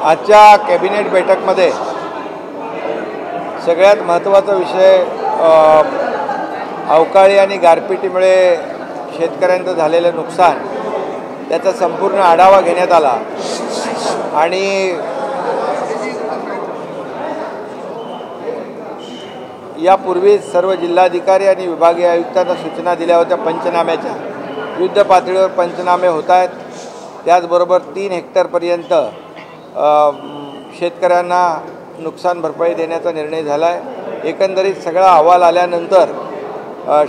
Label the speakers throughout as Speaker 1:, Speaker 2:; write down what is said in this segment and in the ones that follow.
Speaker 1: आजच्या कॅबिनेट बैठकमध्ये सगळ्यात महत्त्वाचा विषय अवकाळी आणि गारपिटीमुळे शेतकऱ्यांचं झालेलं नुकसान त्याचा संपूर्ण आढावा घेण्यात आला आणि यापूर्वी सर्व जिल्हाधिकारी आणि विभागीय आयुक्तांना सूचना दिल्या होत्या पंचनाम्याच्या. युद्ध पातळीवर पंचनामे होत आहेत. त्याचबरोबर 3 हेक्टरपर्यंत शेतकऱ्यांना नुकसान भरपाई देण्याचा निर्णय झाला आहे. एकंदरीत सगळा अहवाल आल्यानंतर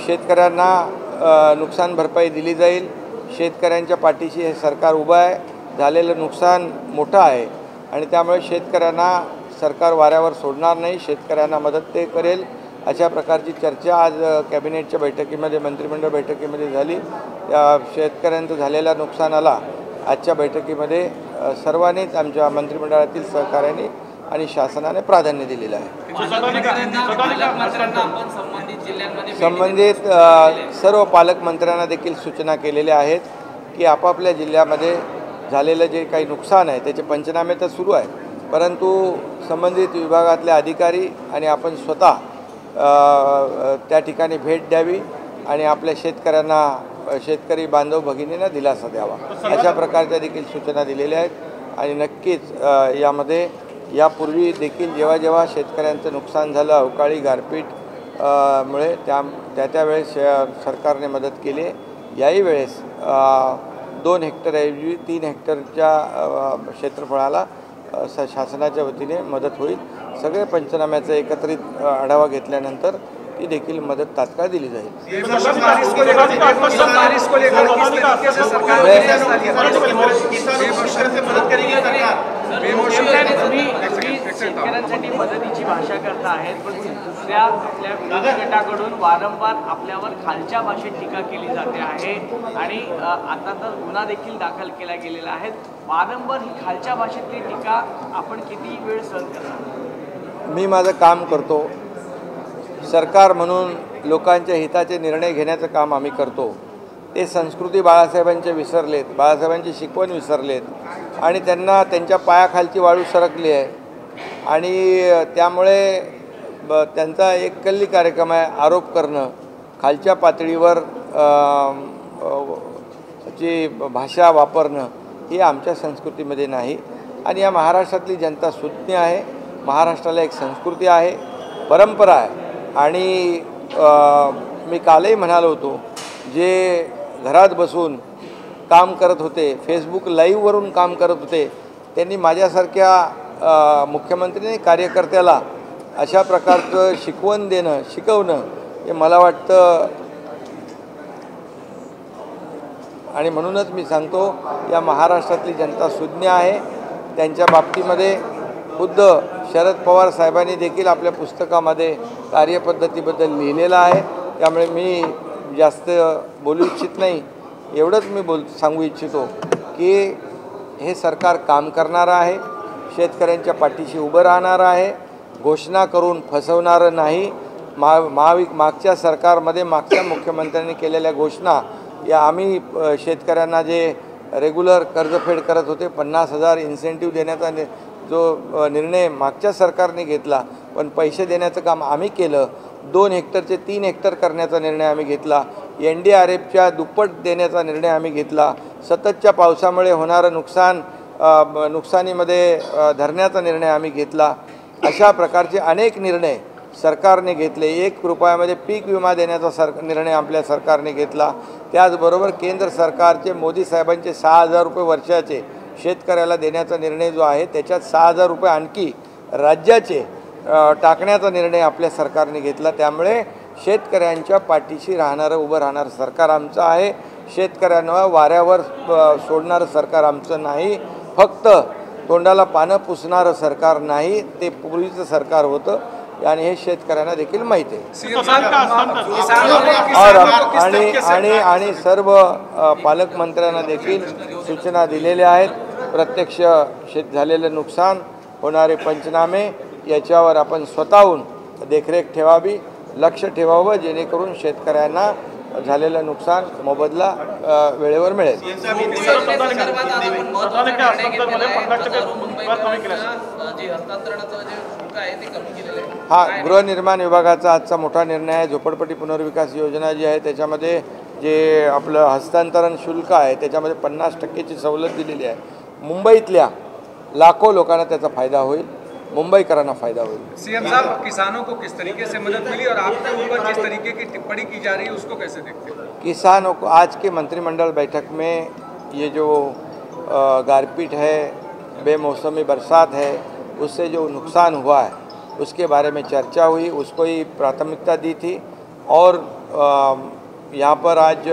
Speaker 1: शेतकऱ्यांना नुकसान भरपाई दिली जाईल. शेतकऱ्यांच्या पाठीशी हे सरकार उभं आहे. झालेलं नुकसान मोठं आहे आणि त्यामुळे शेतकऱ्यांना सरकार वाऱ्यावर सोडणार नाही. शेतकऱ्यांना मदत ते करेल अशा प्रकारची चर्चा आज कॅबिनेटच्या बैठकीमध्ये मंत्रिमंडळ बैठकीमध्ये झाली. त्या शेतकऱ्यांचं झालेल्या नुकसानाला आजच्या बैठकीमध्ये सर्वांनीच आमच्या मंत्रिमंडळातील सहकार्याने आणि शासनाने प्राधान्य दिलेलं आहे. संबंधित सर्व पालकमंत्र्यांना देखील सूचना केलेल्या आहेत की आपापल्या जिल्ह्यामध्ये झालेलं जे काही नुकसान आहे त्याचे पंचनामे तर सुरू आहे, परंतु संबंधित विभागातले अधिकारी आणि आपण स्वतः त्या ठिकाणी भेट द्यावी आणि आपल्या शेतकरी बांधव भगिनींना दिलासा द्यावा अशा प्रकारच्या देखील सूचना दिलेल्या आहेत. आणि नक्कीच यामध्ये यापूर्वी देखील जेव्हा जेव्हा शेतकऱ्यांचं नुकसान झालं अवकाळी गारपीट मुळे त्यावेळेस सरकारने मदत केली. याही वेळेस 2 हेक्टरऐवजी 3 हेक्टरच्या क्षेत्रफळाला शासनाच्या वतीने मदत होईल. सगळे पंचनाम्याचा एकत्रित आढावा घेतल्यानंतर ती देखील मदत तात्काळ दिली जाईल.
Speaker 2: शेतकऱ्यांसाठी मदतीची भाषा करता आहेत, पण दुसऱ्या आपल्या विरोधी गटाकडून वारंवार आपल्यावर खालच्या भाषेत टीका केली जाते आहे आणि आता तर गुन्हा देखील दाखल केला गेलेला आहे. वारंवार ही खालच्या भाषेतली टीका आपण किती वेळ सहन करणार?
Speaker 1: मी माझं काम करतो. सरकार म्हणून लोकांच्या हिताचे निर्णय घेण्याचं काम आम्ही करतो. ते संस्कृती बाळासाहेबांचे विसरलेत, बाळासाहेबांची शिकवण विसरलेत आणि त्यांना त्यांच्या पायाखालची वाळू सरकली आहे आणि त्यामुळे त्यांचा एक कल्ली कार्यक्रम आहे आरोप करणं, खालच्या पातळीवर जी भाषा वापरणं ही आमच्या संस्कृतीमध्ये नाही. आणि या महाराष्ट्रातली जनता सुज्ञ आहे. महाराष्ट्राला एक संस्कृती आहे, परंपरा आहे आणि मी कालही म्हणालो होतो, जे घरात बसून काम करत होते, फेसबुक लाईव्हवरून काम करत होते, त्यांनी माझ्यासारख्या मुख्यमंत्री कार्यकर्त्याला अशा प्रकारचं शिकवणं हे मला वाटतं. आणि म्हणूनच मी सांगतो या महाराष्ट्रातली जनता सुज्ञ आहे. त्यांच्या बाबतीमध्ये खुद्द शरद पवार साहेबांनी देखील आपल्या पुस्तकामध्ये कार्यपद्धतीबद्दल लिहिलेलं आहे. त्यामुळे मी जास्त बोलू इच्छित नाही. एवढंच मी सांगू इच्छितो की हे सरकार काम करणारं आहे, शेतकऱ्यांच्या पाठीशी उभं राहणारं आहे, घोषणा करून फसवणारं नाही. मागच्या सरकारमध्ये मागच्या मुख्यमंत्र्यांनी केलेल्या घोषणा या आम्ही शेतकऱ्यांना जे रेग्युलर कर्जफेड करत होते 50,000 इन्सेंटिव्ह देण्याचा जो निर्णय मागच्या सरकारने घेतला, पण पैसे देण्याचं काम आम्ही केलं. 2 हेक्टरचे 3 हेक्टर करण्याचा निर्णय आम्ही घेतला. NDRFच्या दुप्पट देण्याचा निर्णय आम्ही घेतला. सततच्या पावसामुळे होणारं नुकसानीमध्ये धरण्याचा निर्णय आम्ही घेतला. अशा प्रकारचे अनेक निर्णय सरकारने घेतले. 1 रुपयामध्ये पीक विमा देण्याचा निर्णय आपल्या सरकारने घेतला. त्याचबरोबर केंद्र सरकारचे मोदी साहेबांचे 6,000 रुपये वर्षाचे शेतकऱ्याला देण्याचा निर्णय जो आहे त्याच्यात 6,000 रुपये आणखी राज्याचे टाकण्याचा निर्णय आपल्या सरकारने घेतला. त्यामुळे शेतकऱ्यांच्या पाठीशी उभं राहणारं सरकार आमचं आहे. शेतकऱ्यांना वाऱ्यावर सोडणारं सरकार आमचं नाही. फक्त तोंडाला पानं पुसणारं सरकार नाही, ते पूर्वीचं सरकार होतं आणि हे शेतकऱ्यांना देखील माहिती आहे. आणि सर्व पालकमंत्र्यांना देखील सूचना दिलेल्या आहेत. प्रत्यक्ष झालेलं नुकसान, होणारे पंचनामे याच्यावर आपण स्वतःहून देखरेख ठेवावी, लक्ष ठेवावं, जेणेकरून शेतकऱ्यांना
Speaker 3: झालेलं नुकसान मोबदला वेळेवर मिळेल. हा गृहनिर्माण विभागाचा आजचा मोठा निर्णय आहे. झोपडपट्टी पुनर्विकास योजना जी आहे त्याच्यामध्ये जे आपलं हस्तांतरण शुल्क आहे त्याच्यामध्ये 50% सवलत दिलेली आहे. मुंबईतल्या लाखों लोकांना त्याचा फायदा होईल, मुंबईकरांना फायदा होईल.
Speaker 4: सीएम साहब, किसानों को किस तरीके से मदद मिली और आपके ऊपर जिस तरीके की टिप्पणी की जा रही है उसको कैसे देखते हैं?
Speaker 3: किसानों को आज के मंत्रिमंडल बैठक में ये जो गारपीट है, बेमौसमी बरसात है, उससे जो नुकसान हुआ है उसके बारे में चर्चा हुई, उसको ही प्राथमिकता दी थी. और यहाँ पर आज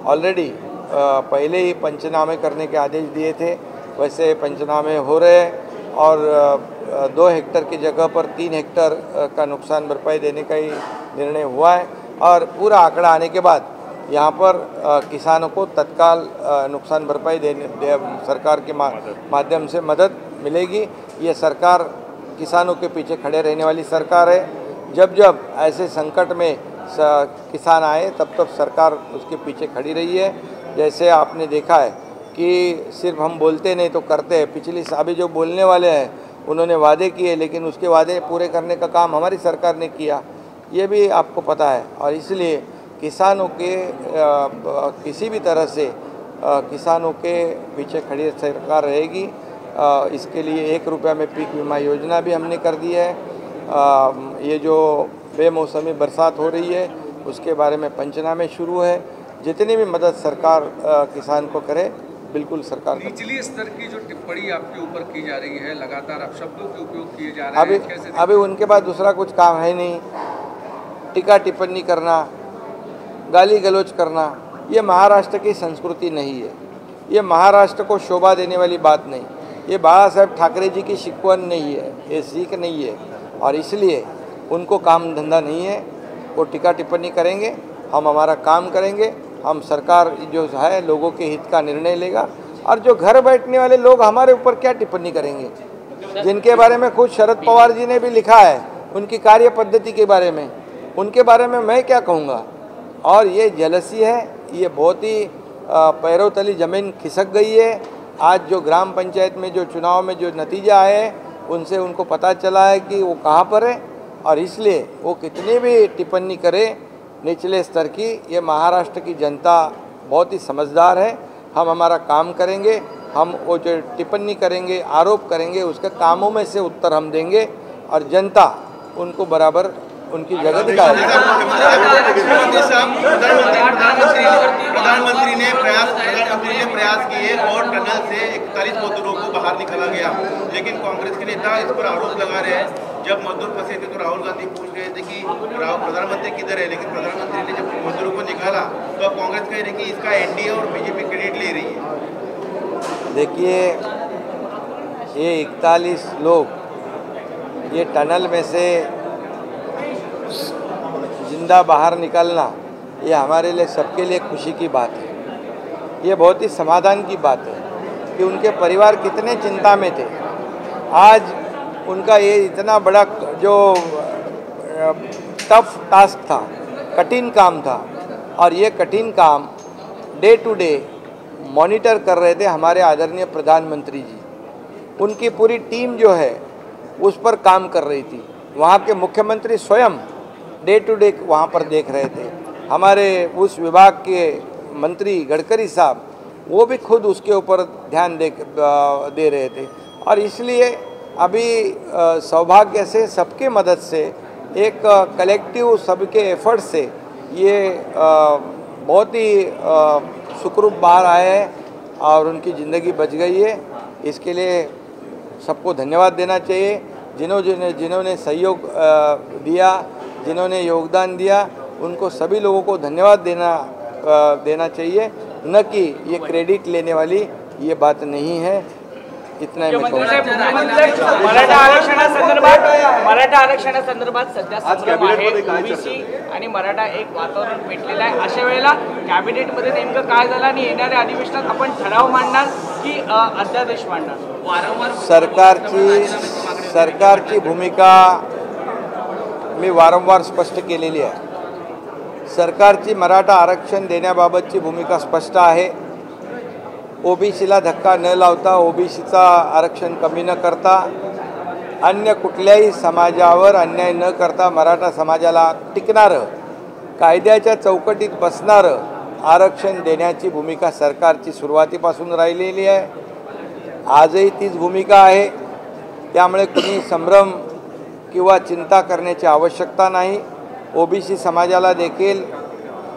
Speaker 3: ऑलरेडी पहले ही पंचनामे करने के आदेश दिए थे, वैसे पंचनामे हो रहे हैं और 2 हेक्टर की जगह पर 3 हेक्टर का नुकसान भरपाई देने का ही निर्णय हुआ है. और पूरा आंकड़ा आने के बाद यहाँ पर किसानों को तत्काल नुकसान भरपाई सरकार के माध्यम से मदद मिलेगी. ये सरकार किसानों के पीछे खड़े रहने वाली सरकार है. जब जब ऐसे संकट में किसान आए तब तब सरकार उसके पीछे खड़ी रही है. जैसे आपने देखा है कि सिर्फ हम बोलते नहीं तो करते हैं. पिछली अभी जो बोलने वाले हैं उन्होंने वादे किए, लेकिन उसके वादे पूरे करने का काम हमारी सरकार ने किया, ये भी आपको पता है. और इसलिए किसानों के किसी भी तरह से किसानों के पीछे खड़ी सरकार रहेगी. इसके लिए 1 रुपया में पीक बीमा योजना भी हमने कर दी है. ये जो बेमौसमी बरसात हो रही है उसके बारे में पंचनामे शुरू है. जितनी भी मदद सरकार किसान को करे बिल्कुल सरकार.
Speaker 4: निचली स्तर की जो टिप्पणी आपके ऊपर की जा रही है, लगातार आप शब्दों के उपयोग किए जा रहे हैं, कैसे?
Speaker 3: अभी उनके पास दूसरा कुछ काम है नहीं. टीका टिप्पणी करना, गाली गलौज करना, ये महाराष्ट्र की संस्कृति नहीं है. ये महाराष्ट्र को शोभा देने वाली बात नहीं. ये बाला साहेब ठाकरे जी की शिकवण नहीं है, ये सीख नहीं है. और इसलिए उनको काम धंधा नहीं है. वो टीका टिप्पणी करेंगे, हम हमारा काम करेंगे. हम सरकार जो है लोगों के हित का निर्णय लेगा. और जो घर बैठने वाले लोग हमारे ऊपर क्या टिप्पणी करेंगे, जिनके बारे में खुद शरद पवार जी ने भी लिखा है उनकी कार्य पद्धति के बारे में, उनके बारे में मैं क्या कहूँगा. और ये जेलसी है, ये बहुत ही पैरों तली ज़मीन खिसक गई है. आज जो ग्राम पंचायत में जो चुनाव में जो नतीजा आए उनसे उनको पता चला है कि वो कहाँ पर है. और इसलिए वो कितनी भी टिप्पणी करे निचले स्तर की, ये महाराष्ट्र की जनता बहुत ही समझदार है. हम हमारा काम करेंगे, हम वो जो टिप्पणी करेंगे, आरोप करेंगे, उसके कामों में से उत्तर हम देंगे और जनता उनको बराबर उनकी जगह दिखाएगी.
Speaker 5: प्रधानमंत्री ने प्रयास किए और टनल से 41 मजदूरों को बाहर निकाला गया, लेकिन कांग्रेस के नेता इस पर आरोप लगा रहे हैं. जब मजदूर फंसे थे तो राहुल गांधी पूछ रहे थे कि प्रधानमंत्री किधर है, लेकिन प्रधानमंत्री ने जब मजदूरों को निकाला तो अब कांग्रेस कह रही है कि इसका एनडीए और बीजेपी क्रेडिट ले रही है.
Speaker 3: देखिए, ये 41 लोग ये टनल में से जिंदा बाहर निकलना, ये हमारे लिए सबके लिए खुशी की बात है. ये बहुत ही समाधान की बात है कि उनके परिवार कितने चिंता में थे. आज उनका ये इतना बड़ा जो टफ टास्क था, कठिन काम था, और ये कठिन काम डे टू डे मॉनिटर कर रहे थे हमारे आदरणीय प्रधानमंत्री जी. उनकी पूरी टीम जो है उस पर काम कर रही थी. वहाँ के मुख्यमंत्री स्वयं डे टू डे वहाँ पर देख रहे थे. हमारे उस विभाग के मंत्री गडकरी साहब वो भी खुद उसके ऊपर ध्यान दे रहे थे. और इसलिए अभी सौभाग्य से सबके मदद से एक कलेक्टिव सबके एफर्ट से ये बहुत ही सुखरूप बाहर आए हैं और उनकी ज़िंदगी बच गई है. इसके लिए सबको धन्यवाद देना चाहिए. जिन्होंने सहयोग दिया, जिन्होंने योगदान दिया, उनको सभी लोगों को धन्यवाद देना चाहिए, न कि ये क्रेडिट लेने वाली ये बात नहीं है. इतना ही मैं कहूँगा.
Speaker 2: मराठा आरक्षणासंदर्भात सध्या संभ्रम आहे. ओबीसी आणि मराठा एक वातावरण पेटलेलं आहे. अशा वेळेला कॅबिनेटमध्ये नेमकं काय झालं आणि येणाऱ्या अधिवेशनात आपण ठराव मांडणार की अध्यादेश मांडणार? वारंवार
Speaker 3: सरकारची भूमिका मी वारंवार स्पष्ट केलेली आहे.
Speaker 1: सरकारची मराठा आरक्षण देण्याबाबतची भूमिका स्पष्ट आहे. ओबीसीला धक्का न लावता, ओबीसीचा आरक्षण कमी न करता, अन्य कुठल्याही समाजावर अन्याय न करता मराठा समाजाला टिकणारं, कायद्याच्या चौकटीत बसणारं आरक्षण देण्याची भूमिका सरकारची सुरुवातीपासून राहिलेली आहे. आजही तीच भूमिका आहे. त्यामुळे कुणी संभ्रम किंवा चिंता करण्याची आवश्यकता नाही. ओबीसी समाजाला देखील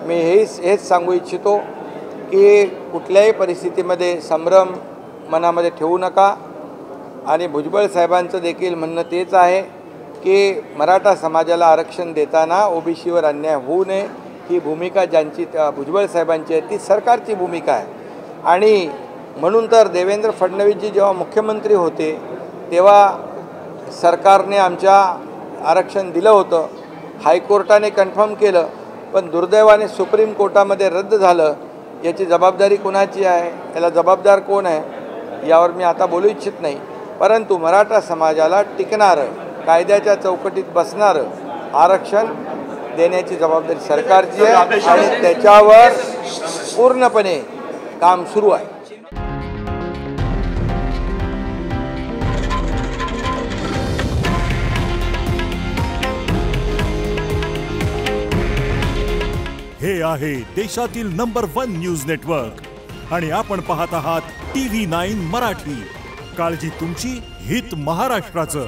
Speaker 1: मी हेच सांगू इच्छितो की कुठल्याही परिस्थितीमध्ये संभ्रम मनामध्ये ठेवू नका. आणि भुजबळ साहेबांचं देखील म्हणणं तेच आहे की मराठा समाजाला आरक्षण देताना ओबीसीवर अन्याय होऊ नये, ही भूमिका ज्यांची भुजबळ साहेबांची आहे ती सरकारची भूमिका आहे. आणि म्हणून तर देवेंद्र फडणवीसजी जेव्हा मुख्यमंत्री होते तेव्हा सरकारने आमच्या आरक्षण दिलं होतं. हायकोर्टाने कन्फर्म केलं, पण दुर्दैवाने सुप्रीम कोर्टामध्ये रद्द झालं. याची जबाबदारी कोणाची आहे, याला जबाबदार कोण आहे, यावर मी आता बोलू इच्छित नाही. परंतु मराठा समाजाला टिकणारं, कायद्याच्या चौकटीत बसणारं आरक्षण देण्याची जबाबदारी सरकारची आहे आणि त्याच्यावर पूर्णपणे काम सुरू आहे.
Speaker 6: हे आहे देशातील नंबर 1 न्यूज नेटवर्क आणि आपण पाहत आहात TV9 मराठी. काळजी तुमची, हित महाराष्ट्राचं.